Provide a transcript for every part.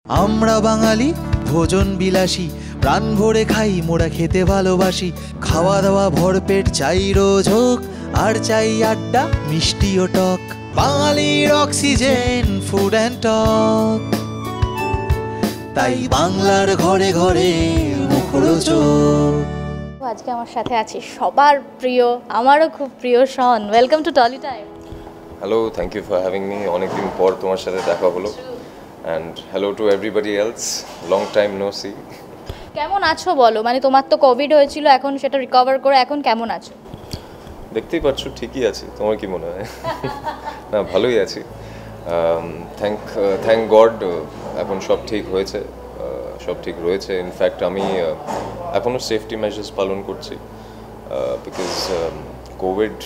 আমরা বাঙালি ভোজন বিলাসী, প্রাণ ভরে খাই মোরা খেতে ভালোবাসি। খাওয়া দাওয়া ভরপেট চাই রোজ হোক, আর চাই আড্ডা মিষ্টি ও টক। বাঙালির অক্সিজেন ফুড অ্যান্ড টক, তাই বাংলার ঘরে ঘরে মুখরোচক। আজকে আমার সাথে আছে সবার প্রিয়, আমারও খুব প্রিয় শন। Welcome to Tolly time. Hello, thank you for having me. অনেকদিন পর তোমার সাথে দেখা হলো। And hello to everybody else, long time no see. কেমন আছো বলো? মানে তোমার তো কোভিড হয়েছিল, এখন সেটা রিকভার করে এখন কেমন আছো? দেখতেই পাচ্ছ ঠিকই আছি, তোমার কি মনে হয়? না, ভালোই আছি। থ্যাংক গড এখন সব ঠিক হয়েছে, সব ঠিক রয়েছে। ইনফ্যাক্ট আমি এখনও সেফটি মেজার্স পালন করছি, বিকজ কোভিড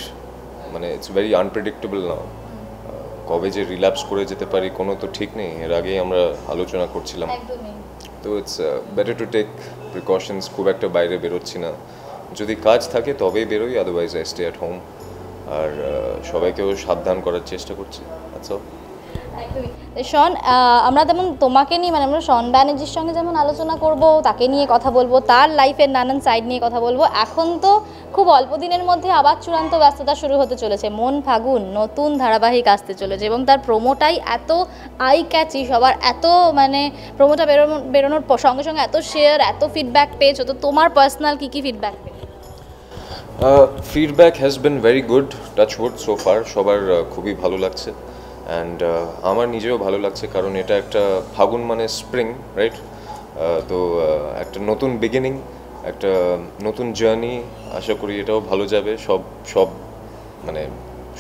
মানে ইটস ভেরি আনপ্রেডিক্টেবল নাও। কবে যে রিল্যাপস করে যেতে পারি কোনো তো ঠিক নেই। এর আগেই আমরা আলোচনা করছিলাম, তো it's better to take precautions. খুব একটা বাইরে বেরোচ্ছি না, যদি কাজ থাকে তবেই বেরোই, otherwise I stay at home. আর সবাইকেও সাবধান করার চেষ্টা করছি। আচ্ছা শন, আমরা যেমন তোমাকে নিয়ে মানে আমরা শন ব্যানার্জির সঙ্গে যেমন আলোচনা করব, তাকে নিয়ে কথা বলবো, তার লাইফের নানান সাইড নিয়ে কথা বলবো। এখন তো খুব অল্প দিনের মধ্যে আবার চূড়ান্ত ব্যস্ততা শুরু হতে চলেছে। মন ফাগুন নতুন ধারাবাহিক আসতে চলেছে এবং তার প্রোমোটাই এত আই ক্যাচি, সবার এত মানে প্রোমোটা বেরোনোর সঙ্গে সঙ্গে এত শেয়ার, এত ফিডব্যাক পেয়েছো। তো তোমার পার্সোনাল কী ফিডব্যাক পেয়েছো? Feedback has been very good, touch wood so far. সবার খুবই ভালো লাগছে। অ্যান্ড আমার নিজেও ভালো লাগছে, কারণ এটা একটা ফাগুন মানে স্প্রিং, রাইট? তো একটা নতুন বিগিনিং, একটা নতুন জার্নি। আশা করি এটাও ভালো যাবে, সব মানে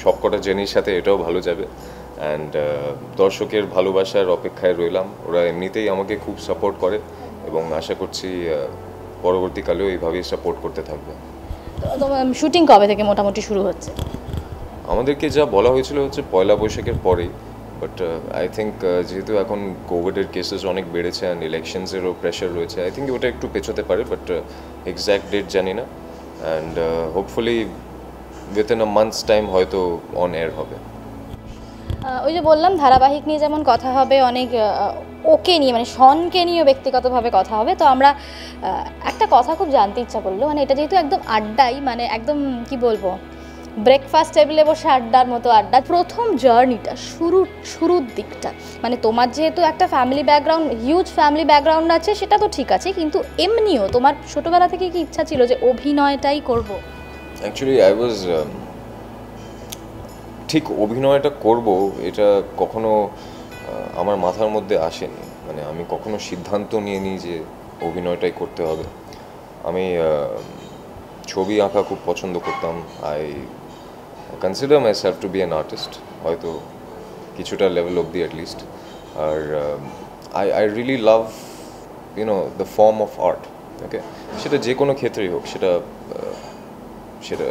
সব কটা জার্নির সাথে এটাও ভালো যাবে। অ্যান্ড দর্শকের ভালোবাসার অপেক্ষায় রইলাম। ওরা এমনিতেই আমাকে খুব সাপোর্ট করে এবং আশা করছি পরবর্তীকালেও এইভাবেই সাপোর্ট করতে থাকবে। শুটিং কবে থেকে মোটামুটি শুরু হচ্ছে? আমাদেরকে যা বলা হয়েছিল হচ্ছে পয়লা বৈশাখের পরেই, বাট আই থিঙ্ক যেহেতু এখন কোভিডের কেসেস অনেক বেড়েছে অ্যান্ড ইলেকশনসেরও প্রেশার রয়েছে, আই থিঙ্ক ওটা একটু পেছোতে পারে, বাট এক্স্যাক্ট ডেট জানি না। And hopefully within a months time হয়তো অন এয়ার হবে। ওই যে বললাম ধারাবাহিক নিয়ে যেমন কথা হবে, অনেক ওকে নিয়ে মানে শনকে নিয়েও ব্যক্তিগতভাবে কথা হবে। তো আমরা একটা কথা খুব জানতে ইচ্ছা করলো, মানে এটা যেহেতু একদম আড্ডাই, মানে একদম কি বলবো, ব্রেকফাস্ট টেবিলে বসে আড্ডার মতো আড্ডা। প্রথম জার্নিটা শুরুর দিকটা, মানে তোমার যেহেতু একটা family background, huge family background আছে, সেটা তো ঠিক আছে, কিন্তু এমনিও তোমার ছোটোবেলা থেকে কি ইচ্ছা ছিল যে অভিনয়টাই করব? অ্যাকচুয়ালি আই ওয়াজ ঠিক অভিনয়টা করব এটা কখনো আমার মাথার মধ্যে আসেনি। মানে আমি কখনো সিদ্ধান্ত নিয়ে নিই যে অভিনয়টাই করতে হবে। আমি ছবি আঁকা খুব পছন্দ করতাম। I consider myself to be an artist, হয়তো কিছুটা লেভেল অবধি অ্যাটলিস্ট। আর I really love the form of art. Okay, সেটা যে কোনো ক্ষেত্রেই হোক, সেটা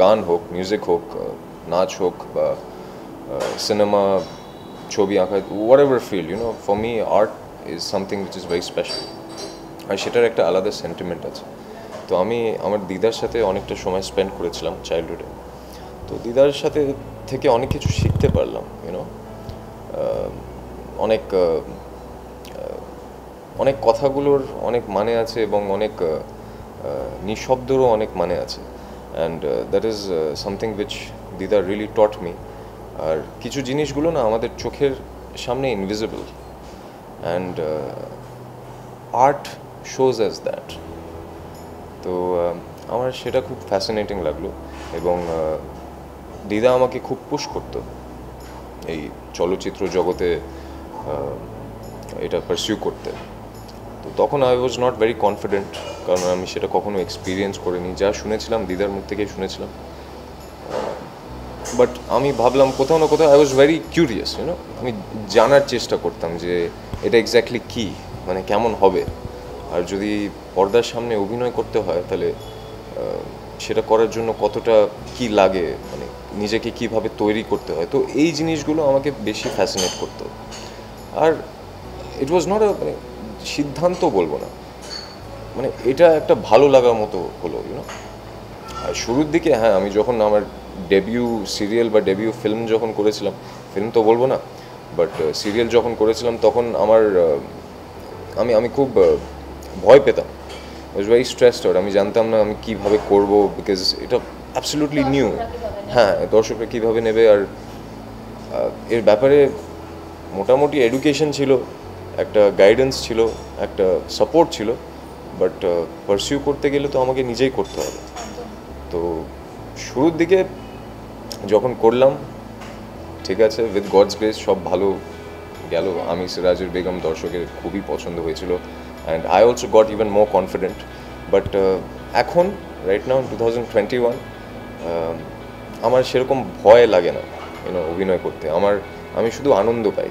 গান হোক, মিউজিক হোক, নাচ হোক, বা সিনেমা, ছবি আঁকা, whatever field, for me art is something which is very special. আর সেটার একটা আলাদা সেন্টিমেন্ট আছে। তো আমি আমার দিদার সাথে অনেকটা সময় স্পেন্ড করেছিলাম চাইল্ডহুডে। তো দিদার সাথে থেকে অনেক কিছু শিখতে পারলাম, অনেক কথাগুলোর অনেক মানে আছে এবং অনেক নিঃশব্দেরও অনেক মানে আছে। And that is something which দিদা রিয়েলি টট মি। আর কিছু জিনিসগুলো না আমাদের চোখের সামনে invisible, and art shows as that. তো আমার সেটা খুব ফ্যাসিনেটিং লাগলো এবং দিদা আমাকে খুব পুশ করতো এই চলচ্চিত্র জগতে এটা পারসিউ করতে। তো তখন I was not very confident, কারণ আমি সেটা কখনো এক্সপিরিয়েন্স করিনি। যা শুনেছিলাম দিদার মুখ থেকেই শুনেছিলাম। বাট আমি ভাবলাম কোথাও না কোথাও আই ওয়াজ ভেরি কিউরিয়াস, আমি জানার চেষ্টা করতাম যে এটা এক্স্যাক্টলি কী, মানে কেমন হবে। আর যদি পর্দার সামনে অভিনয় করতে হয় তাহলে সেটা করার জন্য কতটা কি লাগে, মানে নিজেকে কিভাবে তৈরি করতে হয়। তো এই জিনিসগুলো আমাকে বেশি ফ্যাসিনেট করতো। আর ইট ওয়াজ নট মানে সিদ্ধান্ত বলবো না, মানে এটা একটা ভালো লাগার মতো হলো। আর শুরুর দিকে আমি যখন আমার ডেবিউ সিরিয়াল বা ডেবিউ ফিল্ম যখন করেছিলাম, ফিল্ম তো বলবো না, বাট সিরিয়াল যখন করেছিলাম তখন আমার আমি খুব ভয় পেতাম, ওয়াজ ভেরি স্ট্রেসড আউট। আমি জানতাম না আমি কীভাবে করবো, বিকজ এটা অ্যাবসলিউটলি নিউ। হ্যাঁ, দর্শকরা কীভাবে নেবে, আর এর ব্যাপারে মোটামুটি এডুকেশন ছিল, একটা গাইডেন্স ছিল, একটা সাপোর্ট ছিল, বাট পারসিউ করতে গেলে তো আমাকে নিজেই করতে হবে। তো শুরুর দিকে যখন করলাম, ঠিক আছে, উইথ গডস গ্রেস সব ভালো গেল। আমি সিরাজের বেগম দর্শকের খুবই পছন্দ হয়েছিল, and I also goat even more confident. But এখন রাইট নাও 2021 আমার সেরকম ভয় লাগে না অভিনয় করতে। আমি শুধু আনন্দ পাই,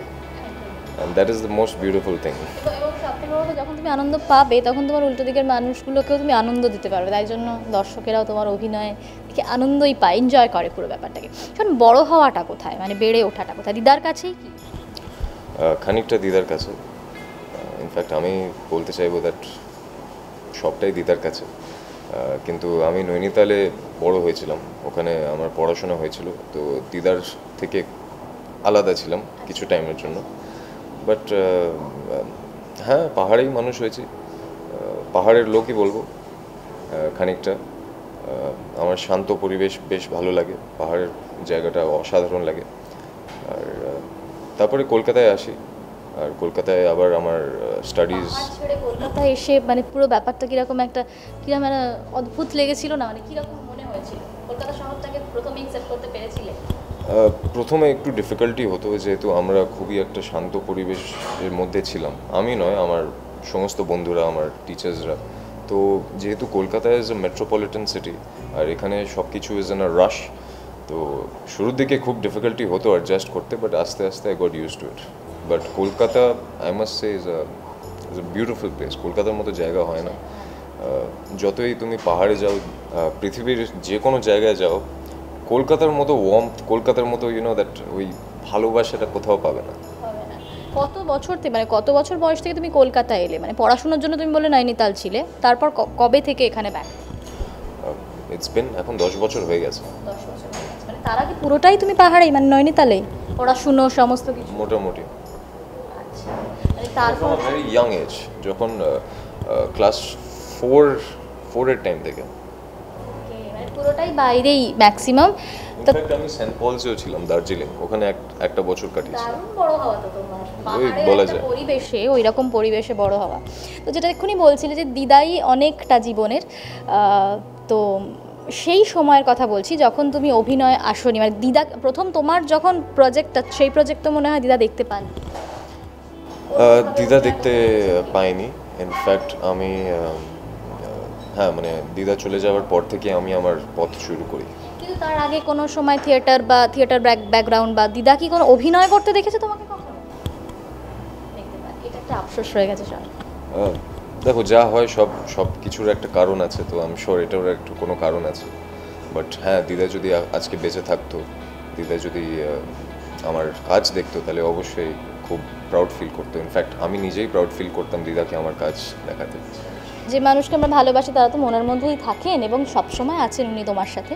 and that is the most beautiful thing. এবং সবথেকে বড় কথা, যখন তুমি আনন্দ পাবে তখন তোমার উল্টো দিকের মানুষগুলোকেও তুমি আনন্দ দিতে পারবে, তাই জন্য দর্শকেরাও তোমার অভিনয় দেখে আনন্দই পায়, এনজয় করে পুরো ব্যাপারটাকে। কারণ বড় হওয়াটা কোথায়, মানে বেড়ে ওঠাটা কোথায়? দিদার কাছেই কি? খানিকটা দিদার কাছে। ইনফ্যাক্ট আমি বলতে চাইবো দ্যাট সবটাই দিদার কাছে। কিন্তু আমি নৈনিতালে বড় হয়েছিলাম, ওখানে আমার পড়াশোনা হয়েছিল, তো দিদার থেকে আলাদা ছিলাম কিছু টাইমের জন্য। বাট হ্যাঁ, পাহাড়েই মানুষ হয়েছি, পাহাড়ের লোকই বলবো খানিকটা। আমার শান্ত পরিবেশ বেশ ভালো লাগে, পাহাড়ের জায়গাটা অসাধারণ লাগে। আর তারপরে কলকাতায় আসি, আর কলকাতায় আবার আমার স্টাডিজ। কলকাতায় এসে মানে পুরো ব্যাপারটা কীরকম একটা অদ্ভুত লেগেছিল না, মানে কীরকম মনে হয়েছিল? কলকাতা শহরটাকে প্রথমে অ্যাকসেপ্ট করতে পেরেছিলে? প্রথমে একটু ডিফিকাল্টি হতো, যেহেতু আমরা খুবই একটা শান্ত পরিবেশের মধ্যে ছিলাম। আমি নয়, আমার সমস্ত বন্ধুরা, আমার টিচার্সরা। তো যেহেতু কলকাতায় ইজ এ মেট্রোপলিটন সিটি, আর এখানে সব কিছু ইজ ইন আ রাশ, তো শুরুর দিকে খুব ডিফিকাল্টি হতো অ্যাডজাস্ট করতে, বাট আস্তে আস্তে I got use to it. But Kolkata, I must say, is a beautiful place. কলকাতার মতো জায়গা হয় না। যতই তুমি পাহাড়ে যাও, পৃথিবীর যে কোনো জায়গায় যাও, কলকাতার মতো ওয়ার্মথ, কলকাতার মতো দ্যাট ওই ভালোবাসাটা কোথাও পাবে না। কত বছর থেকে, মানে কত বছর বয়স থেকে তুমি কলকাতায় এলে? মানে পড়াশোনার জন্য তুমি বলে নৈনিতাল ছিলে, তারপর কবে থেকে এখানে ব্যাক? ইটস বিন এখন 10 বছর হয়ে গেছে। 10 বছর হয়ে গেছে। মানে তার আগে পুরোটাই তুমি পাহাড়েই, মানে নৈনিতালেই পড়াশুনো সমস্ত কিছু? মোটামুটি। আচ্ছা, মানে তারপর ভেরি ইয়াং এজ, যখন ক্লাস 4 এর টাইম থেকে। মানে পুরোটাই বাইরেই ম্যাক্সিমাম। ইনফ্যাক্ট আমি সেন্ট পলসেও ছিলাম, দার্জিলিং, ওখানে একটা বছর কাটিয়েছি। দারুণ বড় হওয়া তো তোমার, ওই বলা যায় পরিবেশে, ওই রকম পরিবেশে বড় হওয়া। তো যেটা এক্ষুনি বলছিলে যে দিদাই অনেকটা জীবনের, তো সেই সময়ের কথা বলছি যখন তুমি অভিনয় আসনি, মানে দিদা প্রথম তোমার যখন প্রজেক্টটা, সেই প্রজেক্ট তো মনে হয় দিদা দেখতে পান? দিদা দেখতে পাইনি। ইনফ্যাক্ট আমি হ্যাঁ, মানে দিদা চলে যাওয়ার পর থেকে আমি আমার পথ শুরু করি। কিন্তু তার আগে কোনো সময় থিয়েটার ব্যাকগ্রাউন্ড বা দিদা কি কোনো অভিনয় করতে দেখেছে তোমাকে কখনো? দেখতে পান, এটা একটা আফসোস রয়ে গেছে সব। দেখো, যা হয় সব কিছুর একটা কারণ আছে, তো আমি শিওর এটারও একটু কোনো কারণ আছে। বাট হ্যাঁ, দিদা যদি আজকে বেঁচে থাকতো, দিদা যদি আমার কাজ দেখতো, তাহলে অবশ্যই খুব প্রাউড ফিল করতো। ইনফ্যাক্ট আমি নিজেই প্রাউড ফিল করতাম দিদাকে আমার কাজ দেখাতে। যে মানুষকে আমরা ভালোবাসি তারা তো মনের মধ্যেই থাকেন এবং সবসময় আছেন উনি তোমার সাথে।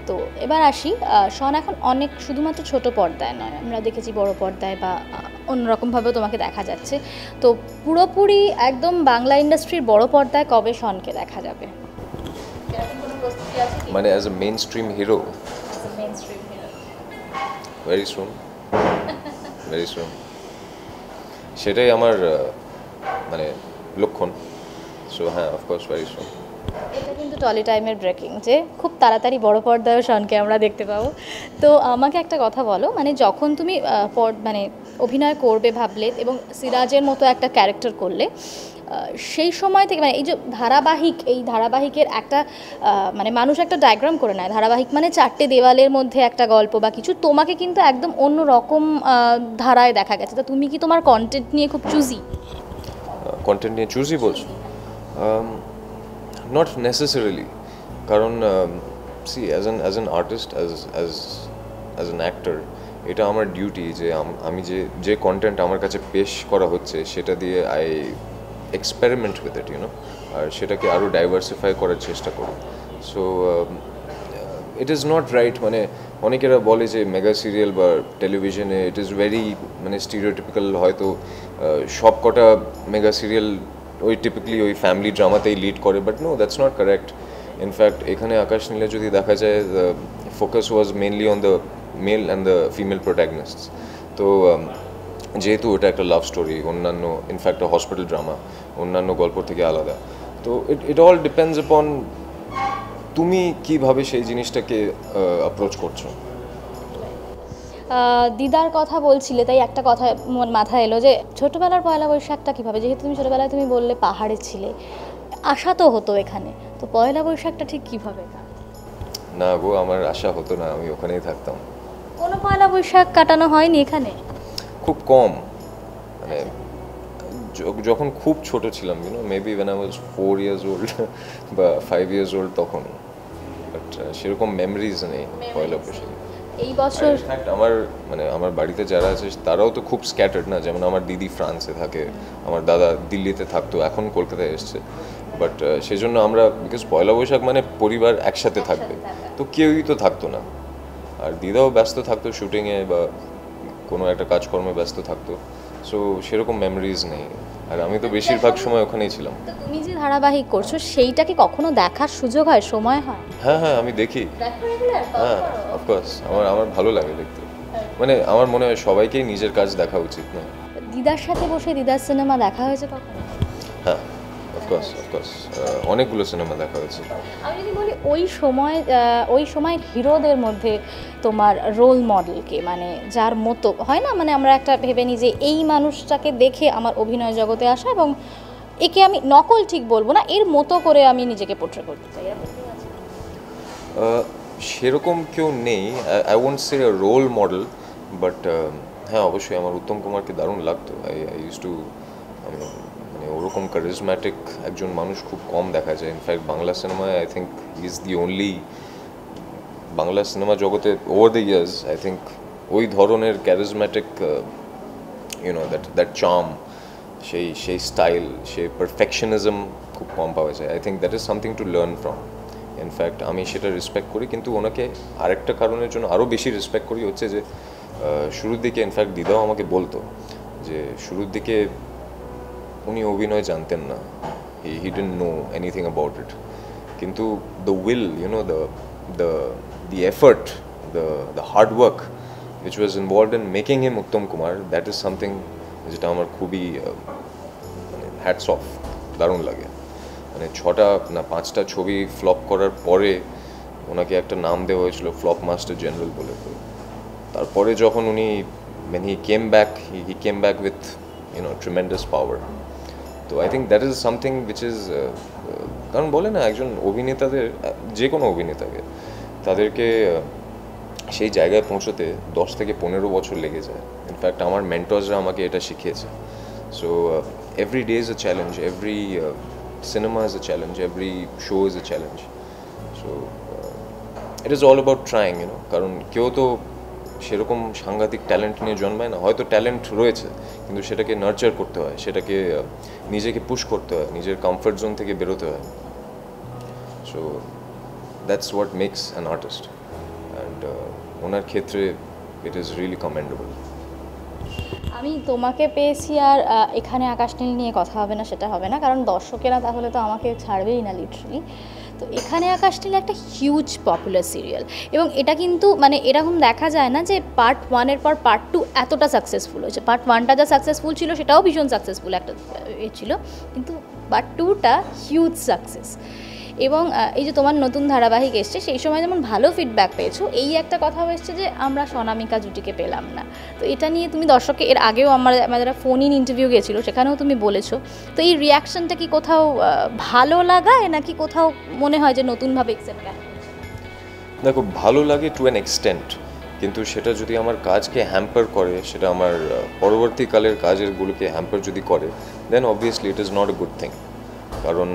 তো এবার আসি, শন এখন অনেক শুধুমাত্র ছোট পর্দায় নয়, আমরা দেখেছি বড় পর্দায় বা অন্যরকমভাবেও তোমাকে দেখা যাচ্ছে। তো পুরোপুরি একদম বাংলা ইন্ডাস্ট্রির বড় পর্দায় কবে শনকে দেখা যাবে? মানে as a main stream hero? Very soon, very soon. সেটাই আমার মানে লক্ষণ। সো হ্যাঁ, অফকোর্স ভেরি সুন। এটা কিন্তু টলি টাইমের ব্রেকিং, যে খুব তাড়াতাড়ি বড় পর্দায় শনকে আমরা দেখতে পাবো। তো আমাকে একটা কথা বলো, মানে যখন তুমি মানে অভিনয় করবে ভাবলে এবং সিরাজের মতো একটা ক্যারেক্টার করলে, সেই সময় থেকে মানে এই যে ধারাবাহিকের একটা মানে মানুষ একটা ডায়াগ্রাম করে নেয়, ধারাবাহিক মানে 4টে দেওয়ালের মধ্যে একটা গল্প বা কিছু, তোমাকে কিন্তু একদম অন্য রকম ধারায় দেখা গেছে। তো তুমি কি তোমার কন্টেন্ট নিয়ে খুব চুজি? কন্টেন্ট নিয়ে চুজি বলছো? নট নেসেসারিলি, কারণ see as an artist, as an actor, এটা আমার ডিউটি যে আমি যে কন্টেন্ট আমার কাছে পেশ করা হচ্ছে সেটা দিয়ে আই এক্সপেরিমেন্ট উইথ ইট, আর সেটাকে আরও ডাইভার্সিফাই করার চেষ্টা করি। So it is not right. মানে অনেকেরা বলে যে মেগা সিরিয়াল বা টেলিভিশনে ইট ইজ ভেরি মানে স্টিরিওটিপিক্যাল, হয়তো সব কটা মেগা সিরিয়াল ওই টিপিক্যালি ওই ফ্যামিলি ড্রামাতেই লিড করে, but no, that's not correct. In fact এখানে আকাশ নীলে যদি দেখা যায়, the focus was mainly on the male and the female protagonists. তো যেহেতু ওটা একটা লাভ স্টোরি, অন্যান্য ইনফ্যাক্ট হসপিটাল ড্রামা, অন্যান্য গল্প থেকে আলাদা, তো ইট অল ডিপেন্ডস আপন তুমি কিভাবে সেই জিনিসটাকে অ্যাপ্রোচ করছো। দিদার কথা বলছিলে, তাই একটা কথা মাথায় এলো যে ছোটোবেলার পয়লা বৈশাখটা কীভাবে, যেহেতু তুমি ছোটোবেলায় তুমি বললে পাহাড়ে ছিলে, আশা তো হতো এখানে, তো পয়লা বৈশাখটা ঠিক কীভাবে? না গো, আমার আশা হতো না, আমি ওখানেই থাকতাম। কোনো পয়লা বৈশাখ কাটানো হয়নি এখানে? খুব কম, মানে যখন খুব ছোট ছিলাম, maybe when I was 4 years old বা 5 years old, তখন। বাট সেরকম মেমোরিজ নেই পয়লা বৈশাখে। এই বছর ইনফ্যাক্ট আমার বাড়িতে যারা আছে তারাও তো খুব স্ক্যাটার্ড না, যেমন আমার দিদি ফ্রান্সে থাকে, আমার দাদা দিল্লিতে থাকতো, এখন কলকাতায় এসছে। বাট সেজন্য আমরা, বিকজ পয়লা বৈশাখ মানে পরিবার একসাথে থাকবে, তো কেউই তো থাকতো না। আর দিদাও ব্যস্ত থাকতো শুটিংয়ে বা কোনো একটা কাজকর্মে ব্যস্ত থাকতো, সো সেরকম মেমোরিজ নেই। আর আমি তো বেশিরভাগ সময় ওখানেই ছিলাম। তো তুমি যে ধারাবাহিক করছো সেইটা কি কখনো দেখার সুযোগ হয়, সময় হয়? হ্যাঁ, আমি দেখি। হ্যাঁ, অফকোর্স, আমার ভালো লাগে দেখতে। মানে আমার মনে হয় সবাইকেই নিজের কাজ দেখা উচিত না। দিদার সাথে বসে দিদার সিনেমা দেখা হয়েছে কখনো? হ্যাঁ, অফকোর্স অনেকগুলো সিনেমা দেখা হয়েছে। আমি যদি বলি ওই সময়ের হিরোদের মধ্যে তোমার রোল মডেলকে, মানে যার মতো হয় না, মানে আমরা একটা ভেবে নিই যে এই মানুষটাকে দেখে আমার অভিনয় জগতে আসা, এবং একে আমি নকল ঠিক বলবো না, এর মতো করে আমি নিজেকে পোট্রে করতে চাই। সেরকম কেউ নেই, I won't say role model, but হ্যাঁ অবশ্যই আমার উত্তম কুমারকে দারুণ লাগতো। আই ইউজ টু, মানে ওরকম কারিজম্যাটিক একজন মানুষ খুব কম দেখা যায়। ইনফ্যাক্ট বাংলা সিনেমায় I think he is the only, Bangla cinema জগতে over the years I think ওই ধরনের ক্যারিজম্যাটিক দ্যাট চার্ম, সেই স্টাইল, সেই পারফেকশনিজম খুব কম পাওয়া যায়। I think that is something to learn from. In fact আমি সেটা রেসপেক্ট করি, কিন্তু ওনাকে আরেকটা কারণের জন্য আরও বেশি রেসপেক্ট করি, হচ্ছে যে শুরুর দিকে ইনফ্যাক্ট দিদাও আমাকে বলতো যে শুরুর দিকে উনি অভিনয় জানতেন না, he didn't know anything about it, কিন্তু the will, the effort, the hard work which was involved in making him Uttam Kumar, that is something যেটা আমার খুবই মানে হ্যাটস অফ, দারুণ লাগে। মানে 6টা না 5টা ছবি ফ্লপ করার পরে ওনাকে একটা নাম দেওয়া হয়েছিল ফ্লপ মাস্টার জেনারেল বলে। তারপরে যখন উনি when he came back with tremendous power. তো I think that is something which is, কারণ বলে না একজন অভিনেতাদের, যে কোনো অভিনেতাকে, তাদেরকে সেই জায়গায় পৌঁছতে 10 থেকে 15 বছর লেগে যায়। ইনফ্যাক্ট আমার মেন্টরসরা আমাকে এটা শিখিয়েছে। So every day is a challenge, every cinema is a challenge, every show is a challenge. So it is all about trying, কারণ কেউ তো সেরকম সাংঘাতিক ট্যালেন্ট নিয়ে জন্মায় না। হয়তো ট্যালেন্ট রয়েছে, কিন্তু সেটাকে নার্চার করতে হয়, সেটাকে নিজেকে পুশ করতে হয়, নিজের কমফর্ট জোন থেকে বেরোতে হয়। So that's what makes an artist, and ওনার ক্ষেত্রে ইট ইজ রিয়েলি কমেন্ডেবল। আমি তোমাকে পেয়েছি আর এখানে আকাশ নীল নিয়ে কথা হবে না সেটা হবে না, কারণ দর্শকেরা তাহলে তো আমাকে ছাড়বেই না লিটারালি। তো এখানে আকাশ নীল একটা হিউজ পপুলার সিরিয়াল, এবং এটা কিন্তু মানে এরকম দেখা যায় না যে পার্ট 1-এর পর পার্ট 2 এতটা সাকসেসফুল হয়েছে। পার্ট 1টা যা সাকসেসফুল ছিল সেটাও ভীষণ সাকসেসফুল একটা ছিল, কিন্তু পার্ট 2টা হিউজ সাকসেস। এবং এই যে তোমার নতুন ধারাবাহিক এসছে, সেই সময় যেমন ভালো ফিডব্যাক পেয়েছো, এই একটা কথাও এসছে যে আমরা সনামিকা জুটিকে পেলাম না। তো এটা নিয়ে তুমি দর্শককে, এর আগেও আমাদের ফোন ইন ইন্টারভিউ গিয়েছিলো, সেখানেও তুমি বলেছো, তো এই রিয়াকশনটা কি কোথাও ভালো লাগায়, নাকি কোথাও মনে হয় যে নতুনভাবে অ্যাকসেপ্ট কেন? দেখো, ভালো লাগে টু অ্যান এক্সটেন্ট, কিন্তু সেটা যদি আমার কাজকে হ্যাম্পার করে, সেটা আমার পরবর্তীকালের কাজেরগুলোকে হ্যাম্পার যদি করে, then obviously it is not a good thing. কারণ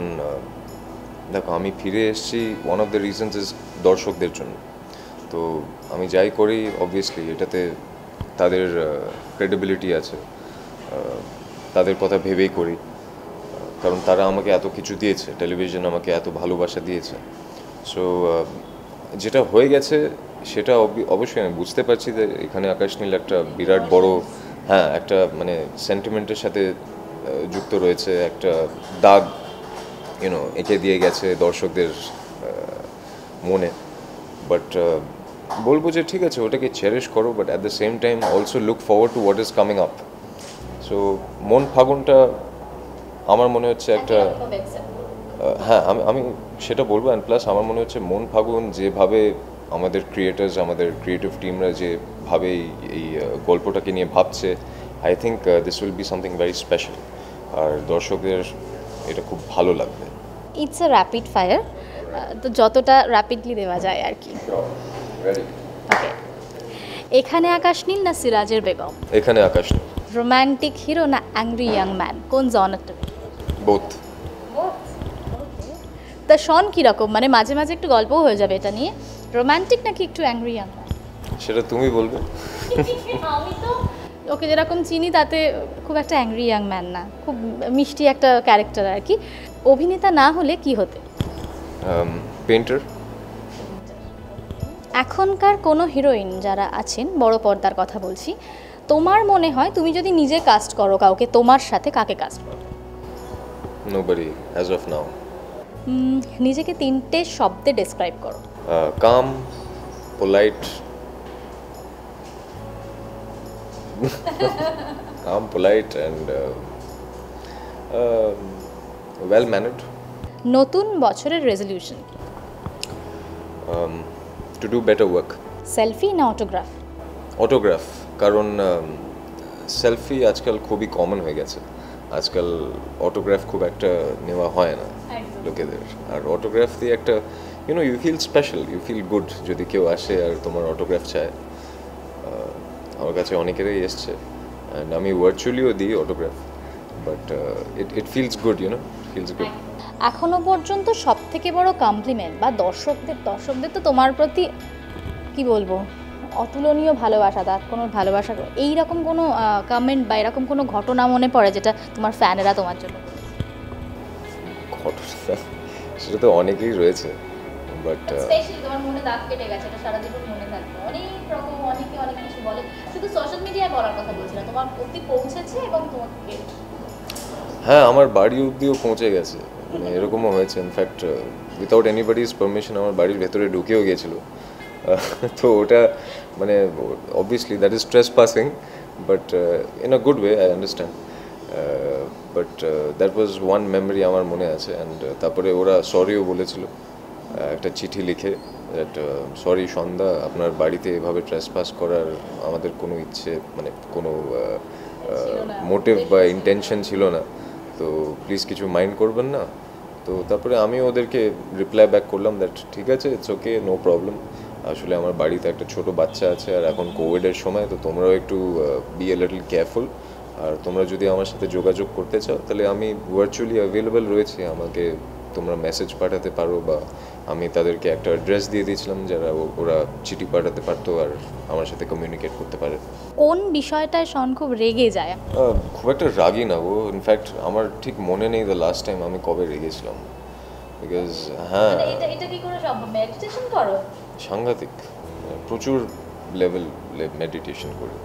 দেখো, আমি ফিরে এসেছি one of the reasons is দর্শকদের জন্য। তো আমি যাই করি অবভিয়াসলি এটাতে তাদের ক্রেডিবিলিটি আছে, তাদের কথা ভেবেই করি, কারণ তারা আমাকে এত কিছু দিয়েছে, টেলিভিশন আমাকে এত ভালোবাসা দিয়েছে। সো যেটা হয়ে গেছে সেটা অবশ্যই আমি বুঝতে পারছি যে এখানে আকাশ নীল একটা বিরাট বড়, হ্যাঁ, একটা মানে সেন্টিমেন্টের সাথে যুক্ত রয়েছে, একটা দাগ এঁকে দিয়ে গেছে দর্শকদের মনে। বাট বলবো যে ঠিক আছে, ওটাকে চেরিশ করো, but at the same time also look forward to what is coming up. So মন ফাগুনটা আমার মনে হচ্ছে একটা, হ্যাঁ, আমি সেটা বলবো। অ্যান্ড প্লাস আমার মনে হচ্ছে মন ফাগুন যেভাবে আমাদের ক্রিয়েটার্স, আমাদের ক্রিয়েটিভ টিমরা যেভাবে এই গল্পটাকে নিয়ে ভাবছে, I think this will be something very special, আর দর্শকদের এটা খুব ভালো লাগবে। ইটস আ র্যাপিড ফায়ার, তো যতটা র্যাপিডলি দেওয়া যায় আর কি। ওকে, এখানে আকাশ নীল না সিরাজের বেগম? এখানে আকাশ নীল। রোম্যান্টিক হিরো না অ্যাংরি ইয়াং ম্যান, কোন জনারটা? বোথ। তা শন কীরকম, মানে মাঝে মাঝে একটু গল্পও হয়ে যাবে এটা নিয়ে, রোম্যান্টিক নাকি একটু অ্যাংরি ইয়াং ম্যান? সেটা তুমি বলবে। আমি তো ওকে যেরকম চিনি তাতে খুব একটা অ্যাংরি ইয়াং ম্যান না, খুব মিষ্টি একটা ক্যারেক্টার আর কি। অভিনেতা না হলে কি হতে? পেইন্টার। এখনকার কোনো হিরোইন যারা আছেন, বড় পর্দার কথা বলছি, তোমার মনে হয় তুমি যদি নিজে কাস্ট করো কাউকে, তোমার সাথে কাকে কাস্ট করো? নোবডি অ্যাজ অফ নাও। নিজেকে 3টে শব্দে ডেসক্রাইব করো। কাম, পোলাইট, অ্যান্ড ওয়েল ম্যানার্ড। নতুন বছরের রেজলিউশন কি? To do better work. Selfie না অটোগ্রাফ? অটোগ্রাফ, কারণ সেলফি আজকাল খুবই কমন হয়ে গেছে। আজকাল অটোগ্রাফ খুব একটা নেওয়া হয় না লোকেদের, আর অটোগ্রাফ দিয়ে একটা you feel special, you feel good যদি কেউ আসে আর তোমার অটোগ্রাফ চায়। আমার কাছে অনেকেরই এসছে, অ্যান্ড আমি ভার্চুয়ালিও দিই autograph, but it feels good, feels good. এখনো পর্যন্ত সব থেকে বড় কমপ্লিমেন্ট বা দর্শকদের তো তোমার প্রতি কি বলবো, অতুলনীয় ভালোবাসা, তার কোনো ভালোবাসা, এইরকম কোনো কমেন্ট বা এরকম কোনো ঘটনা মনে পড়ে যেটা তোমার ফ্যানেরা তোমার জন্য? ঘটনা সেটা তো অনেকেই রয়েছে, বাট স্পেশালি তোমার মনে দাগ কেটে গেছে, এটা সারা জীবন মনে থাকবে। অনেক রকম অনেকে অনেক কিছু বলে, শুধু সোশ্যাল মিডিয়ায় বলার কথা বলছি না, তোমার অবধি পৌঁছেছে এবং তোমাকে, হ্যাঁ, আমার বাড়ি অবধিও পৌঁছে গেছে, মানে এরকমও হয়েছে। ইনফ্যাক্ট উইথাউট এনিবডিজ পারমিশন আমার বাড়ির ভেতরে ঢুকেও গিয়েছিল। তো ওটা মানে obviously that is stress passing, but in a good way, I understand. But that was one memory আমার মনে আছে। অ্যান্ড তারপরে ওরা সরিও বলেছিল, একটা চিঠি লিখে, দ্যাট সরি সন্ধ্যা, আপনার বাড়িতে এভাবে ট্রেসপাস করার আমাদের কোনো ইচ্ছে, মানে কোনো মোটিভ বা ইন্টেনশন ছিল না, তো প্লিজ কিছু মাইন্ড করবেন না। তো তারপরে আমি ওদেরকে রিপ্লাই ব্যাক করলাম দ্যাট ঠিক আছে, ইটস ওকে, নো প্রবলেম। আসলে আমার বাড়িতে একটা ছোট বাচ্চা আছে, আর এখন কোভিডের সময়, তো তোমরাও একটু বি এ লিটল কেয়ারফুল। আর তোমরা যদি আমার সাথে যোগাযোগ করতে চাও তাহলে আমি ভার্চুয়ালি অ্যাভেলেবেল রয়েছি, আমাকে তোমরা মেসেজ পাঠাতে পারো, বা আমি তাদেরকে একটা অ্যাড্রেস দিয়ে দিয়েছিলাম যারা ওরা চিঠি পাঠাতে পারতো আর আমার সাথে কমিউনিকেট করতে পারে। কোন বিষয়টায় শন খুব রেগে যায়? খুব একটা রাগি না ও, ইনফ্যাক্ট আমার ঠিক মনে নেই দ্য লাস্ট টাইম আমি কবে রেগেছিলাম, বিকজ হ্যাঁ, এটা কি করে সম্ভব? মেডিটেশন করো? সাংঘাতিক, প্রচুর লেভেল মেডিটেশন করি।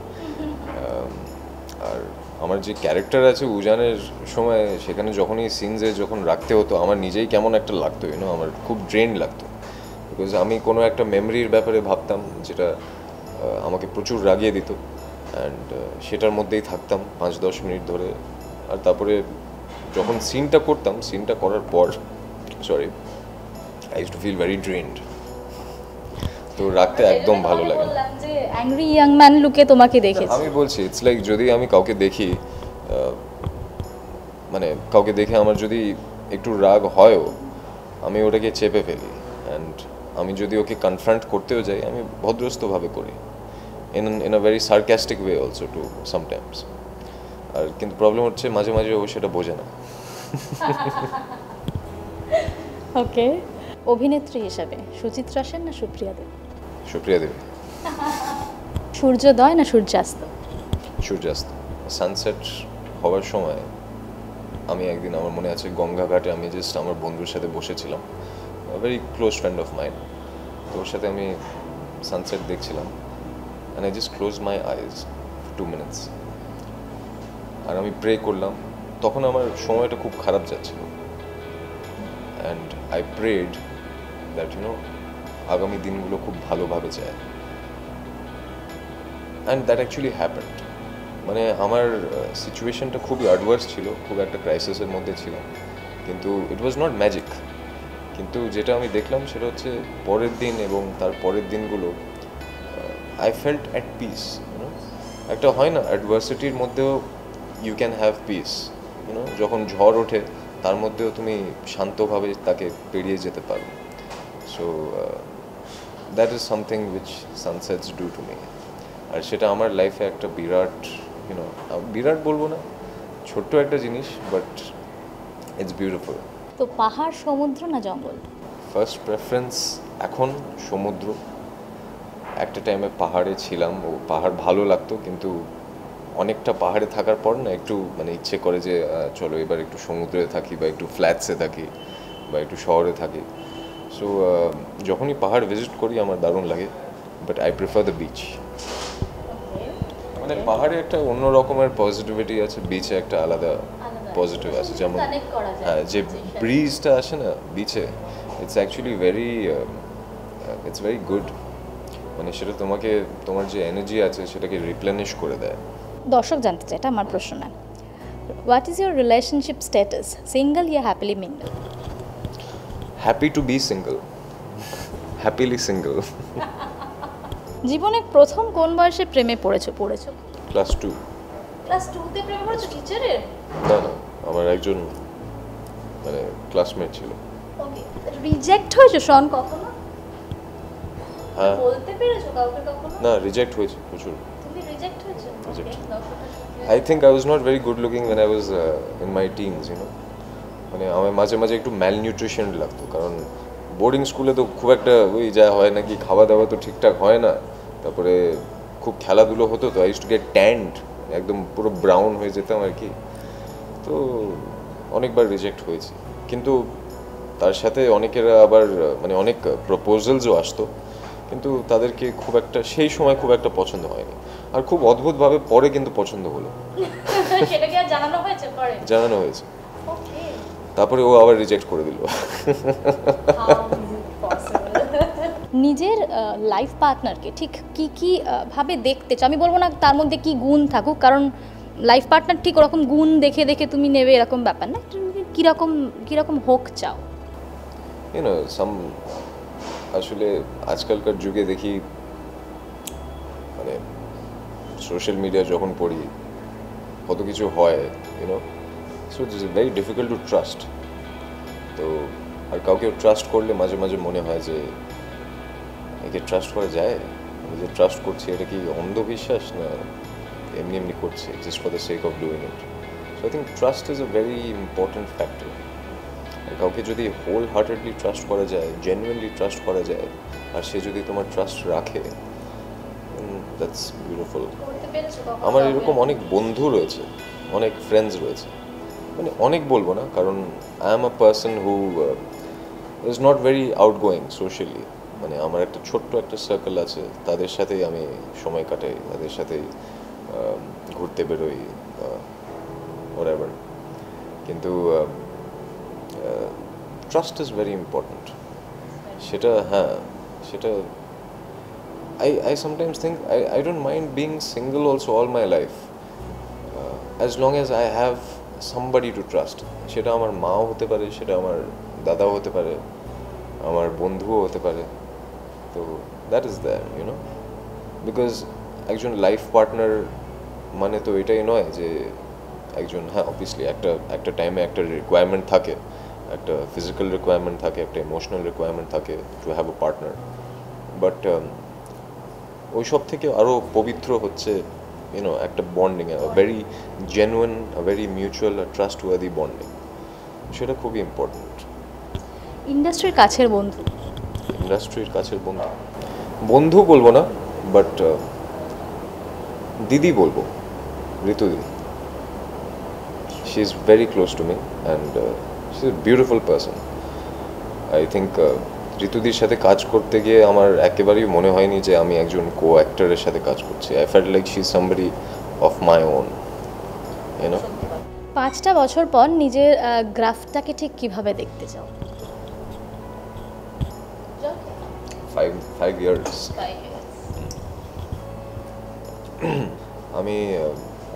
আর আমার যে ক্যারেক্টার আছে উজানের সময়, সেখানে যখনই সিনসে যখন রাখতে হতো, আমার নিজেই কেমন একটা লাগতো, আমার খুব ড্রেন লাগতো, বিকজ আমি কোনো একটা মেমরির ব্যাপারে ভাবতাম যেটা আমাকে প্রচুর রাগিয়ে দিত, অ্যান্ড সেটার মধ্যেই থাকতাম 5-10 মিনিট ধরে। আর তারপরে যখন সিনটা করতাম, সিনটা করার পর I use to feel very drained, তো রাখতে একদম ভালো লাগে না। যে অ্যাংরি ইয়াং ম্যান লুকে তোমাকে দেখেছি, আমি বলছি ইটস লাইক যদি আমি কাউকে দেখি, মানে কাউকে দেখে আমার যদি একটু রাগ হয়ও, আমি ওটাকে চেপে ফেলি, অ্যান্ড আমি যদি ওকে কনফ্রন্ট করতেও যাই, আমি ভদ্রস্থভাবে করি, in a very sarcastic way also too sometimes. আর কিন্তু প্রবলেম হচ্ছে মাঝে মাঝে ও সেটা বোঝে না। ওকে, অভিনেত্রী হিসাবে সুচিত্রা সেন না সুপ্রিয়া দেব? সুপ্রিয়া দেবী। সূর্যোদয় না সূর্যাস্ত? সূর্যাস্ত। সানসেট হওয়ার সময় আমি একদিন, আমার মনে আছে, গঙ্গা ঘাটে আমি জাস্ট আমার বন্ধুর সাথে বসেছিলাম, very close friend of mind, তোর সাথে আমি সানসেট দেখছিলাম and I just close my eyes 2 minutes আর আমি প্রে করলাম। তখন আমার সময়টা খুব খারাপ যাচ্ছিল অ্যান্ড আই প্রেড দ্যাট আগামী দিনগুলো খুব ভালোভাবে যায় অ্যান্ড দ্যাট অ্যাকচুয়ালি হ্যাপেন্ড। মানে আমার সিচুয়েশনটা খুবই অ্যাডভার্স ছিল, খুব একটা ক্রাইসিসের মধ্যে ছিলাম, কিন্তু ইট ওয়াজ নট ম্যাজিক। কিন্তু যেটা আমি দেখলাম সেটা হচ্ছে পরের দিন এবং তার পরের দিনগুলো আই ফেল্ট অ্যাট পিস। একটা হয় না অ্যাডভার্সিটির মধ্যেও ইউ ক্যান হ্যাভ পিস, যখন ঝড় ওঠে তার মধ্যেও তুমি শান্তভাবে তাকে পেরিয়ে যেতে পারো। So that is something which sunsets do to me. আর সেটা আমার লাইফে একটা বিরাট বলবো না, ছোট্ট একটা জিনিস, বাট ইটস বিউটিফুল। তো পাহাড়, সমুদ্র না জঙ্গল? ফার্স্ট প্রেফারেন্স এখন সমুদ্র। একটা টাইমে পাহাড়ে ছিলাম, ও পাহাড় ভালো লাগতো, কিন্তু অনেকটা পাহাড়ে থাকার পর না একটু ইচ্ছে করে যে চলো এবার একটু সমুদ্রে থাকি বা একটু ফ্ল্যাটসে থাকি বা একটু শহরে থাকি। সো যখনই পাহাড় ভিজিট করি আমার দারুণ লাগে, but I prefer the beach. পাহাড়ে একটা অন্য রকমের পজিটিভিটি আছে, বিচে একটা আলাদা পজিটিভ আছে। যেমন হ্যাঁ, যে ব্রিজটা আসে না বিচে, it's actually it's very good. সেটা তোমাকে তোমার যে এনার্জি আছে সেটাকে রিপ্লেনিশ করে দেয়। দর্শক জানতে চায়, এটা আমার প্রশ্ন না। What is your relationship status, single ya happily mingle? Happy to be single, happily single. জীবনে প্রথম কোন বয়সে প্রেমে পড়েছো? ক্লাস 2। ক্লাস 2তে প্রেমে পড়েছো টিচারের? না, আমার একজন ক্লাসমেট ছিল। ওকে, রিজেক্ট হয়েছো শন কখনো? হ্যাঁ। বলতে পেরেছো কাউকে কখনো? না, রিজেক্ট হয়েছে প্রচুর। তুমি রিজেক্ট হয়েছো? Reject. Okay, I think I was not very good looking when I was in my teens, আমার মাঝে মাঝে একটু ম্যালনিউট্রিশন লাগতো, কারণ বোর্ডিং স্কুলে তো খুব একটা ওই যা হয় নাকি, খাওয়া দাওয়া তো ঠিকঠাক হয় না, তারপরে খুব খেলাধুলো হতো, তো আই ইউজ টু গেট ট্যান্ড, একদম পুরো ব্রাউন হয়ে যেতাম আর কি। তো অনেকবার রিজেক্ট হয়েছি, কিন্তু তার সাথে অনেকেরা আবার অনেক প্রপোজালসও আসতো, কিন্তু তাদেরকে খুব একটা সেই সময় খুব একটা পছন্দ হয়নি। আর খুব অদ্ভুতভাবে পরে কিন্তু পছন্দ হলো। সেটা কি আর জানানো হয়েছে পরে? জানানো হয়েছে, ওকে। তারপরে ও আবার রিজেক্ট করে দিল। নিজের লাইফ পার্টনারকে ঠিক কি ভাবে দেখতে চাও? আমি বলবো না তার মধ্যে কি গুণ থাকুক, কারণ লাইফ পার্টনার ঠিক ওরকম গুণ দেখে দেখে তুমি নেবে এরকম ব্যাপার না। কিরকম হোক চাও? আসলে আজকালকার যুগে দেখি, সোশ্যাল মিডিয়া যখন পড়ি কত কিছু হয়, so it's very difficult to trust. তো আর কাউকে ট্রাস্ট করলে মাঝে মাঝে মনে হয় যে একে ট্রাস্ট করা যায়? আমি যে ট্রাস্ট করছি এটা কি অন্ধবিশ্বাস, না এমনি এমনি করছে just for the sake of doing it? So I think trust is a very important factor. কাউকে যদি হোল হার্টেডলি ট্রাস্ট করা যায়, জেনুইনলি ট্রাস্ট করা যায়, আর সে যদি তোমার ট্রাস্ট রাখে, দ্যাটস বিউটিফুল। আমার এরকম অনেক বন্ধু রয়েছে, অনেক ফ্রেন্ডস রয়েছে, অনেক বলবো না, কারণ I am a person who is not very outgoing socially. আমার একটা ছোট্ট একটা সার্কেল আছে, তাদের সাথেই আমি সময় কাটাই, তাদের সাথেই ঘুরতে বেরোই, হোয়াটএভার। কিন্তু ট্রাস্ট ইজ ভেরি ইম্পর্ট্যান্ট। সেটা সেটা I sometimes think I don't mind being single also all my life, as long as I have somebody to trust. সেটা আমার মাও হতে পারে, সেটা আমার দাদাও হতে পারে, আমার বন্ধুও হতে পারে। তো দ্যাট ইজ দ্যার, বিকজ একজন লাইফ পার্টনার তো এটাই নয় যে একজন, অবভিয়াসলি একটা টাইমে একটা রিকোয়ারমেন্ট থাকে, একটা ফিজিক্যাল রিকোয়ারমেন্ট থাকে, একটা ইমোশনাল রিকোয়ারমেন্ট থাকে to have a partner, but ওই সব থেকে আরও পবিত্র হচ্ছে একটা bonding, very genuine, very mutual, trustworthy bonding. সেটা খুবই ইম্পর্ট্যান্ট। ইন্ডাস্ট্রির কাছের বন্ধু? ইন্ডাস্ট্রির কাছের বন্ধু বলবো না, বাট দিদি বলবো, ঋতু দিদি। She is very close to me and she is a beautiful person. I think ঋতুদির সাথে কাজ করতে গিয়ে আমার একেবারেই মনে হয়নি যে আমি একজন কো অ্যাক্টরের সাথে কাজ করছি। I felt like she is somebody of my own, you know. 5টা বছর পর নিজের গ্রাফটাকে ঠিক কিভাবে দেখতে চাও? 5 years আমি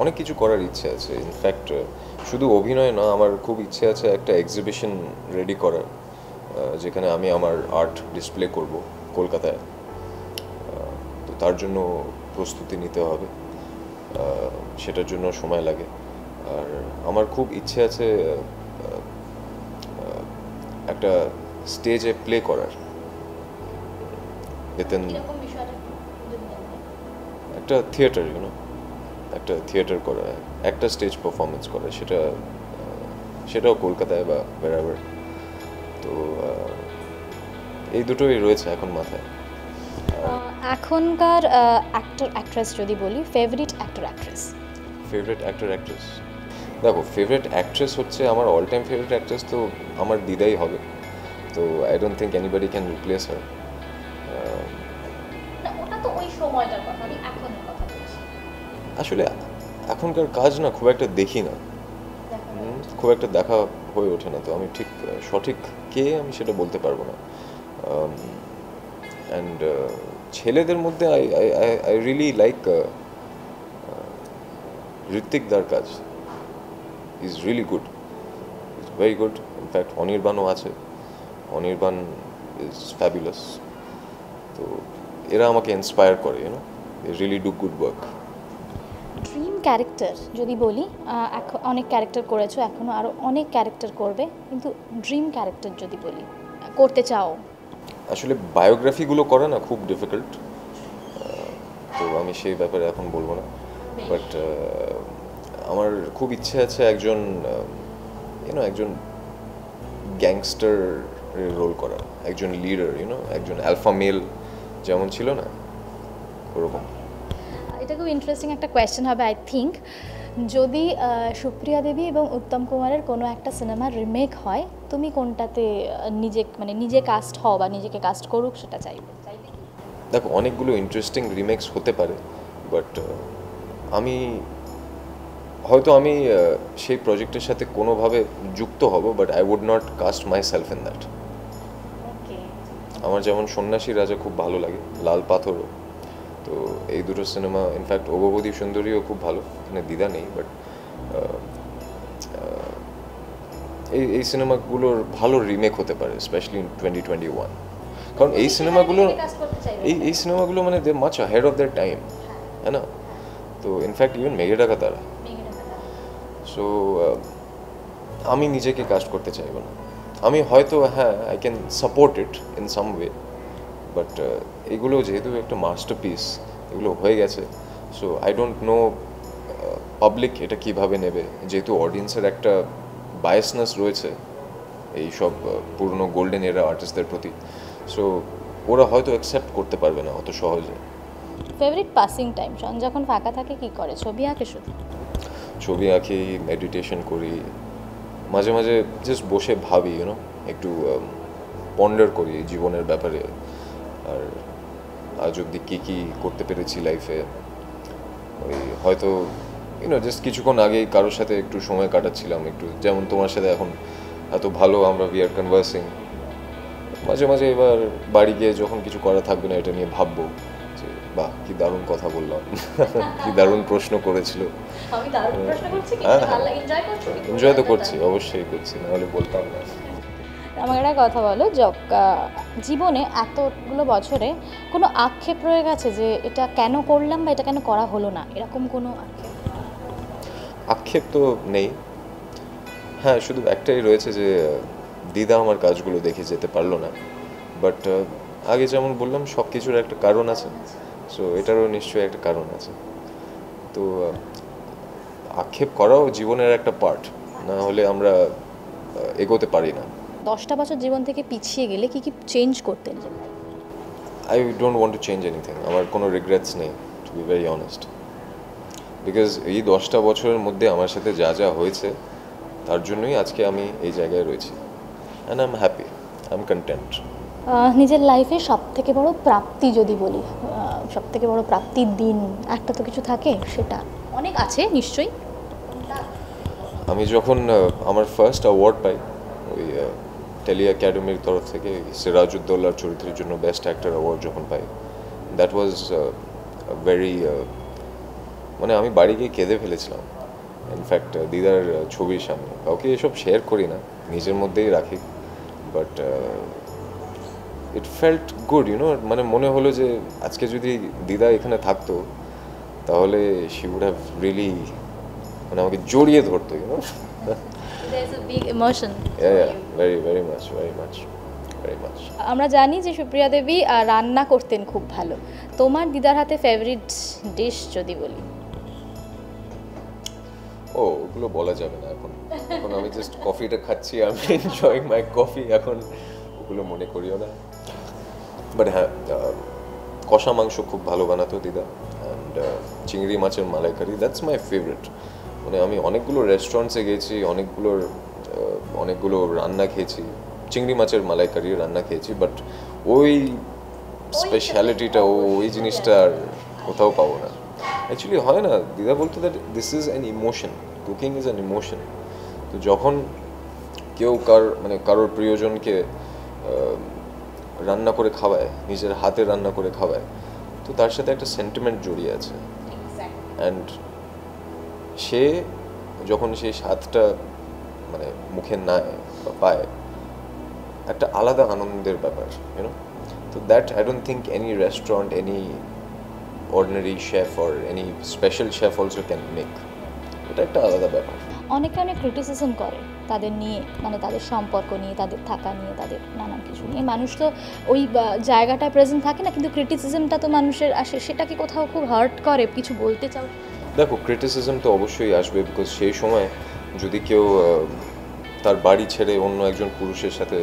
অনেক কিছু করার ইচ্ছে আছে। ইনফ্যাক্ট শুধু অভিনয় না, আমার খুব ইচ্ছে আছে একটা এক্সিবিশন রেডি করার, যেখানে আমি আমার আর্ট ডিসপ্লে করব কলকাতায়। তো তার জন্য প্রস্তুতি নিতে হবে, সেটার জন্য সময় লাগে। আর আমার খুব ইচ্ছে আছে একটা স্টেজে প্লে করার, একটা থিয়েটার, ইউনো, একটা থিয়েটার করা, একটা স্টেজ পারফরমেন্স করা, সেটাও কলকাতায় বা বেরাবার। তো এই দুটোই রয়েছে এখন মাথায়। এখনকার অ্যাক্টর অ্যাক্ট্রেস যদি বলি, favourite actor actress? Favourite actor actress, দেখো ফেভারিট অ্যাক্ট্রেস হচ্ছে আমার অল টাইম ফেভারিট অ্যাক্ট্রেস তো আমার দিদাই হবে। তো I don't think anybody can replace her. ওটা তো ওই সময়টার কথা, আমি এখনের কথা বলছি। আসলে এখনকার কাজ না খুব একটা দেখি না, খুব একটা দেখা হয়ে ওঠে না। তো আমি ঠিক সঠিক কে আমি সেটা বলতে পারবো না। অ্যান্ড ছেলেদের মধ্যে আই রিয়েলি লাইক ঋত্বিক দার কাজ, is really good, is very good. In fact অনির্বাণও আছে, অনির্বাণ ইজ ফ্যাবুলাস। তো এরা আমাকে ইন্সপায়ার করে, you know, they really do good work. Dream character যদি বলি, এখন অনেক ক্যারেক্টার করেছো, এখনও আরও অনেক ক্যারেক্টার করবে, কিন্তু ড্রিম ক্যারেক্টার যদি বলি করতে চাও? আসলে বায়োগ্রাফিগুলো করা না খুব ডিফিকাল্ট, তো আমি সেই ব্যাপারে এখন বলবো না। বাট আমার খুব ইচ্ছে আছে একজন একজন গ্যাংস্টার রোল করা, একজন লিডার, একজন অ্যালফা মেল যেমন ছিল না, ওরকম। এটা খুব ইন্টারেস্টিং একটা কোয়েশ্চেন হবে আই থিঙ্ক। যদি সুপ্রিয়া দেবী এবং উত্তম কুমারের কোনো একটা সিনেমার রিমেক হয়, তুমি কোনটাতে নিজে কাস্ট হও বা নিজেকে কাস্ট করুক সেটা চাইবে? দেখো অনেকগুলো ইন্টারেস্টিং রিমেক্স হতে পারে, বাট আমি সেই প্রজেক্টের সাথে কোনোভাবে যুক্ত হব, but I would not cast myself in that. আমার যেমন সন্ন্যাসী রাজা খুব ভালো লাগে, লাল পাথরও, তো এই দুটো সিনেমা, ইনফ্যাক্ট অববধি সুন্দরীও খুব ভালো, এখানে দিদা নেই, বাট এই সিনেমাগুলোর ভালো রিমেক হতে পারে, স্পেশালি ইন 2021। কারণ এই সিনেমাগুলো মানে they much ahead of their time, হ্যাঁ না? তো ইনফ্যাক্ট ইভেন মেঘে ডাকা তারা। সো আমি নিজেকে কাস্ট করতে চাইব না। আমি হয়তো হ্যাঁ I can support it in some way, but এগুলো যেহেতু একটা মাস্টারপিস, এগুলো হয়ে গেছে, so I don't know public এটা কীভাবে নেবে, যেহেতু অডিয়েন্সের একটা বায়াসনেস রয়েছে এই সব পুরনো গোল্ডেন এরা আর্টিস্টদের প্রতি, সো ওরা হয়তো অ্যাকসেপ্ট করতে পারবে না অত সহজে। Favourite passing time? যখন ফাঁকা থাকে কি করে? ছবি আঁকে শুধু? ছবি আঁকি, মেডিটেশন করি, মাঝে মাঝে জাস্ট বসে ভাবি, একটু পন্ডার করি জীবনের ব্যাপারে, আর আজ অবধি কী করতে পেরেছি লাইফে। ওই হয়তো জাস্ট কিছুক্ষণ আগেই কারোর সাথে একটু সময় কাটাচ্ছিলাম, একটু যেমন তোমার সাথে এখন এত ভালো আমরা উই আর কনভার্সিং। মাঝে মাঝে এবার বাড়ি গিয়ে যখন কিছু করা থাকবে না, এটা নিয়ে ভাববো যে বাহ কি দারুণ কথা বললাম, কি দারুণ প্রশ্ন করেছিল। এনজয় তো করছি, অবশ্যই করছি, নাহলে বলতাম না। আমাকে একটা কথা বলো, জীবনে এতগুলো বছরে কোনো আক্ষেপ রয়ে গেছে যে এটা কেন করলাম বা এটা কেন করা হলো না, এরকম কোনো আক্ষেপ তো নেই। হ্যাঁ, শুধু একটাই রয়েছে যে দিদা আমার কাজগুলো দেখে যেতে পারলো না, বাট আগে যেমন বললাম সব কিছুর একটা কারণ আছে, সো এটারও নিশ্চয়ই একটা কারণ আছে। তো আক্ষেপ করাও জীবনের একটা পার্ট, না হলে আমরা এগোতে পারি না। 10টা বছর জীবন থেকে পিছিয়ে গেলে কি চেঞ্জ করতেন? I don't want to change anything. আমার কোনো রিগ্রেটস নেই, to be very honest, because এই 10টা বছরের মধ্যে আমার সাথে যা যা হয়েছে তার জন্যই আজকে আমি এই জায়গায় রয়েছি, and I am happy, I am content. নিজের লাইফে সব থেকে বড় প্রাপ্তি যদি বলি, সব থেকে বড় প্রাপ্তির দিন একটা তো কিছু থাকে, সেটা অনেক আছে নিশ্চয়ই। আমি যখন আমার ফার্স্ট অ্যাওয়ার্ড পাই ওই টেলি একাডেমির তরফ থেকে সিরাজউদ্দৌলার চরিত্রের জন্য বেস্ট অ্যাক্টর অ্যাওয়ার্ড যখন পাই, দ্যাট ওয়াজ ভেরি মানে আমি বাড়ি গিয়ে কেঁদে ফেলেছিলাম। ইনফ্যাক্ট দিদার ছবির সামনে, কাউকে এসব শেয়ার করি না, নিজের মধ্যেই রাখি, বাট ইট ফেল্ট গুড মানে মনে হলো যে আজকে যদি দিদা এখানে থাকতো তাহলে শি উড হ্যাভ রিয়েলি মানে আমাকে জড়িয়ে ধরতো There's a big emotion. very much. আমরা জানি যে সুপ্রিয়া দেবী রান্না করতেন খুব ভালো। তোমার দিদার হাতে ফেভারিট ডিশ যদি বলি? ওগুলো বলা যাবে না এখন আমি জাস্ট কফিটা খাচ্ছি, আমি এনজয়িং মাই কফি, এখন ওগুলো মনে করিও না। বাট হ্যাঁ, কষা মাংস খুব ভালো বানাতো দিদা, অ্যান্ড চিংড়ি মাছের মালাইকারি, দ্যাটস মাই ফেভারিট। মানে আমি অনেকগুলো রেস্টুরেন্টসে গেছি, অনেকগুলো রান্না খেয়েছি, চিংড়ি মাছের মালাইকারি রান্না খেয়েছি, বাট ওই স্পেশালিটিটা ওই জিনিসটা আর কোথাও পাবো না। অ্যাকচুয়ালি হয় না, দিদা বলতো that this is an emotion, cooking is an emotion. তো যখন কেউ কারোর প্রিয়জনকে রান্না করে খাওয়ায়, নিজের হাতে রান্না করে খাওয়ায়, তো তার সাথে একটা সেন্টিমেন্ট জড়িয়ে আছে, অ্যান্ড সে যখন সেই স্বাদটা মানে মুখে নেয় বা পায়, একটা আলাদা আনন্দের ব্যাপার, তো that I don't think any restaurant, any ordinary chef or any special chef also can make. এটা একটা আলাদা ব্যাপার। অনেকে অনেক ক্রিটিসিজম করে তাদের নিয়ে, মানে তাদের সম্পর্ক নিয়ে, তাদের থাকা নিয়ে, তাদের নানান কিছু নিয়ে। মানুষ তো ওই জায়গাটায় প্রেজেন্ট থাকে না, কিন্তু ক্রিটিসিজমটা তো মানুষের আসে, সেটা কি কোথাও খুব হার্ট করে? কিছু বলতে চাও? দেখো, ক্রিটিসিজম তো অবশ্যই আসবে, বিকজ সেই সময় যদি কেউ তার বাড়ি ছেড়ে অন্য একজন পুরুষের সাথে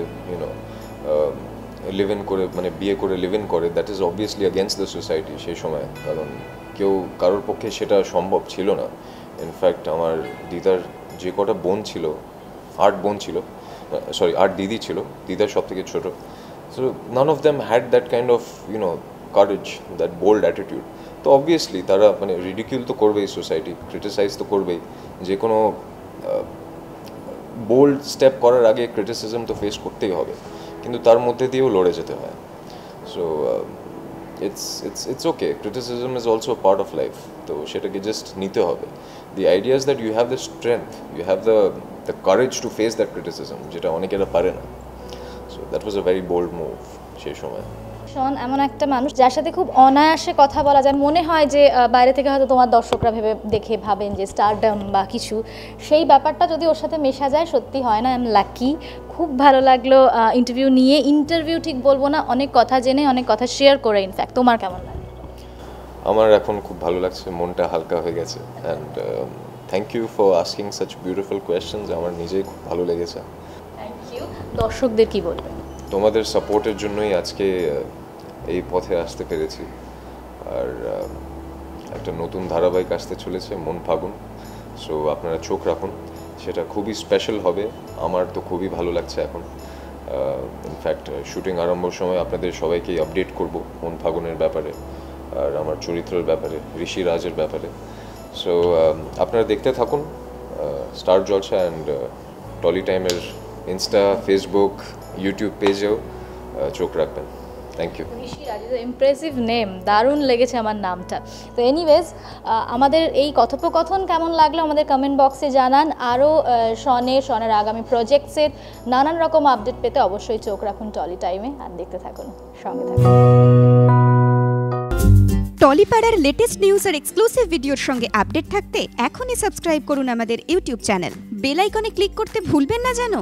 লিভ ইন করে, মানে বিয়ে করে লিভ ইন করে, that is obviously against the society সেই সময়, কারণ কারোর পক্ষে সেটা সম্ভব ছিল না। ইনফ্যাক্ট আমার দিদার যে কটা বোন ছিল, 8 বোন ছিল, 8 দিদি ছিল, দিদার সব থেকে ছোটো, so none of them had that kind of courage, that bold attitude. তো অবভিয়াসলি তারা মানে রিডিকিউল তো করবেই, সোসাইটি ক্রিটিসাইজ তো করবেই, যে কোনো বোল্ড স্টেপ করার আগে ক্রিটিসিজম তো ফেস করতেই হবে, কিন্তু তার মধ্যে দিয়েও লড়ে যেতে হয়। So it's okay, criticism is also a part of life, তো সেটাকে জাস্ট নিতে হবে। The idea is that you have the strength, you have the courage to face that criticism, যেটা অনেকেরা পারে না। So that was a very bold move সেই সময়। শন এমন একটা মানুষ যার সাথে খুব অনায়াসে কথা বলা যায়, মনে হয় যে বাইরে থেকে হয়তো তোমার দর্শকরা দেখে ভাবেন যে স্টারডম বা কিছু, সেই ব্যাপারটা যদি ওর সাথে মেশা যায়, সত্যি হয় না। I am lucky. খুব ভালো লাগলো ইন্টারভিউ ঠিক বলবো না, অনেক কথা জেনে, অনেক কথা শেয়ার করে। ইনফ্যাক্ট তোমার কেমন লাগে? আমার এখন খুব ভালো লাগছে, মনটা হালকা হয়ে গেছে, and thank you for asking such beautiful questions. আমার নিজেই খুব ভালো লেগেছে। Thank you. দর্শকদের কি বলবেন? তোমাদের সাপোর্টের জন্যই আজকে এই পথে আসতে পেরেছি, আর একটা নতুন ধারাবাহিক আসতে চলেছে, মন ফাগুন। সো আপনারা চোখ রাখুন, সেটা খুবই স্পেশাল হবে। আমার তো খুবই ভালো লাগছে এখন। ইনফ্যাক্ট শুটিং আরম্ভর সময় আপনাদের সবাইকেই আপডেট করব মন ফাগুনের ব্যাপারে, আর আমার চরিত্রের ব্যাপারে, ঋষি রাজের ব্যাপারে। সো আপনারা দেখতে থাকুন স্টার জলসা অ্যান্ড টলি টাইমের ইনস্টা, ফেসবুক, ইউটিউব পেজেও চোখ রাখবেন। Thank you. Rishi Raj, impressive name, দারুণ লেগেছে আমার নামটা। তো এনিওয়েজ, আমাদের এই কথোপকথন কেমন লাগলো আমাদের কমেন্ট বক্সে জানান। আরও শনের আগামী প্রজেক্টসের নানান রকম আপডেট পেতে অবশ্যই চোখ রাখুন টলি টাইমে, আর দেখতে থাকুন, সঙ্গে থাকুন। টলিপাড়ার লেটেস্ট নিউজ আর এক্সক্লুসিভ ভিডিওর সঙ্গে আপডেট থাকতে এখনই সাবস্ক্রাইব করুন আমাদের ইউটিউব চ্যানেল। বেল আইকনে ক্লিক করতে ভুলবেন না যেন।